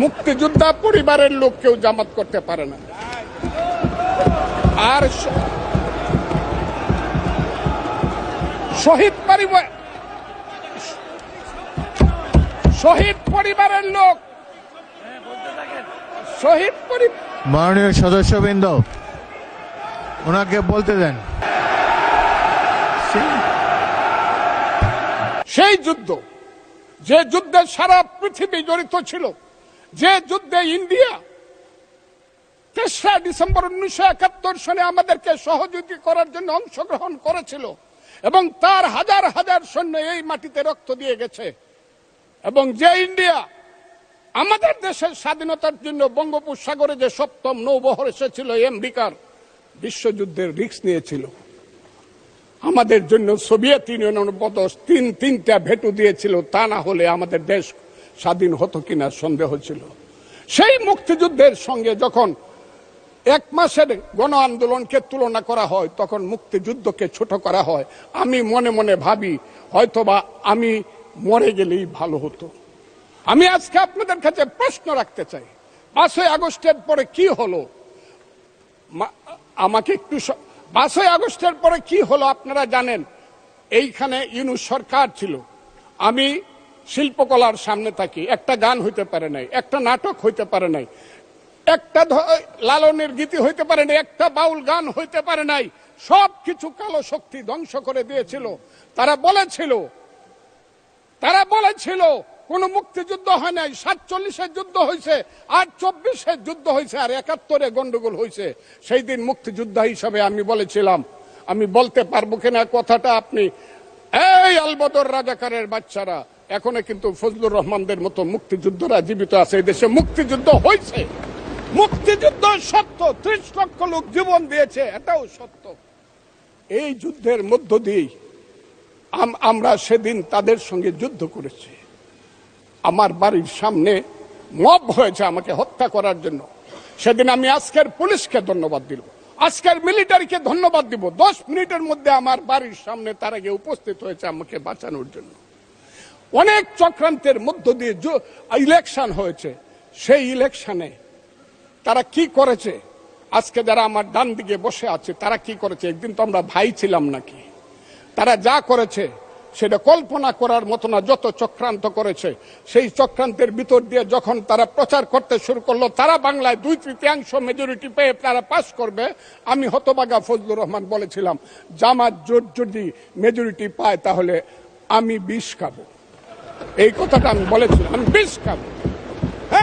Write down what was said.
মুক্তিযোদ্ধা পরিবারের লোক কেউ জামাত করতে পারে না। আর শহীদ পরিবারের লোক, মাননীয় সদস্যবৃন্দ ওনাকে বলতে দেন। সেই যুদ্ধ, যে যুদ্ধে সারা পৃথিবী জড়িত ছিল, যে যুদ্ধে ইন্ডিয়া 3রা ডিসেম্বর 1971 সনে আমাদেরকে সহযোগী করার জন্য অংশগ্রহণ করেছিল এবং তার হাজার হাজার সৈন্য এই মাটিতে রক্ত দিয়ে গেছে, এবং যে ইন্ডিয়া আমাদের দেশের স্বাধীনতার জন্য বঙ্গোপসাগরে যে 7ম নৌবহর এসেছিল আমেরিকার, বিশ্বযুদ্ধের রিস্ক নিয়েছিল আমাদের জন্য, সোভিয়েত ইউনিয়নের বদস তিনটা ভেটু দিয়েছিল, তা না হলে আমাদের দেশ স্বাধীন হতো কিনা সন্দেহ ছিল। সেই মুক্তিযুদ্ধের সঙ্গে যখন 1 মাসের গণ আন্দোলনকে তুলনা করা হয়, তখন মুক্তিযুদ্ধকে ছোট করা হয়। আমি মনে মনে ভাবি হয়তোবা আমি মরে গেলেই ভালো হতো। আমি আজকে আপনাদের কাছে প্রশ্ন রাখতে চাই, 5ই আগস্টের পরে কি হলো? আমাকে একটু 5ই আগস্টের পরে কি হলো আপনারা জানেন। এইখানে ইউনূস সরকার ছিল, আমি শিল্পকলার সামনে থাকি, একটা গান হইতে পারে নাই, একটা নাটক হইতে পারে নাই, একটা লালনের গীতি হইতে পারে নাই, একটা বাউল গান হইতে পারে নাই। সব কিছু কালো শক্তি ধ্বংস করে দিয়েছিল। তারা বলেছিল কোন মুক্তিযুদ্ধ হয় নাই, 47-এর যুদ্ধ হয়েছে, আর 24-এর যুদ্ধ হয়েছে, আর 71-এ গন্ডগোল হয়েছে। সেই দিন মুক্তিযোদ্ধা হিসাবে আমি বলেছিলাম, আমি বলতে পারবো কিনা কথাটা আপনি, এই আলবদর রাজাকারের বাচ্চারা, এখনো কিন্তু ফজলুর রহমানদের মতো মুক্তিযোদ্ধারা জীবিত আছে। এই দেশে মুক্তিযুদ্ধ হয়েছে, মুক্তিযুদ্ধ সত্য, 30 লক্ষ লোক জীবন দিয়েছে, এটাও সত্য। এই যুদ্ধের মধ্য দিয়েই আমরা সেদিন তাদের সঙ্গে যুদ্ধ করেছি। আমার বাড়ির সামনে মব হয়েছে আমাকে হত্যা করার জন্য। সেদিন আমি আজকের পুলিশকে ধন্যবাদ দিব, আজকের মিলিটারিকে ধন্যবাদ দিব। 10 মিনিটের মধ্যে আমার বাড়ির সামনে তারা গিয়ে উপস্থিত হয়েছে আমাকে বাঁচানোর জন্য। অনেক চক্রান্তের মধ্য দিয়ে ইলেকশন হয়েছে। সেই ইলেকশনে তারা কি করেছে, আজকে যারা আমার ডান দিকে বসে আছে তারা কি করেছে? একদিন তো আমরা ভাই ছিলাম নাকি? তারা যা করেছে সেটা কল্পনা করার মতো না। যত চক্রান্ত করেছে, সেই চক্রান্তের ভিতর দিয়ে যখন তারা প্রচার করতে শুরু করলো তারা বাংলায় 2/3 মেজরিটি পেয়ে তারা পাস করবে, আমি হতবাগা ফজলুর রহমান বলেছিলাম জামাত জোট যদি মেজরিটি পায় তাহলে আমি বিষ খাবো। এই কথাটা আমি বলেছিলাম, আমি বিষ খাবো।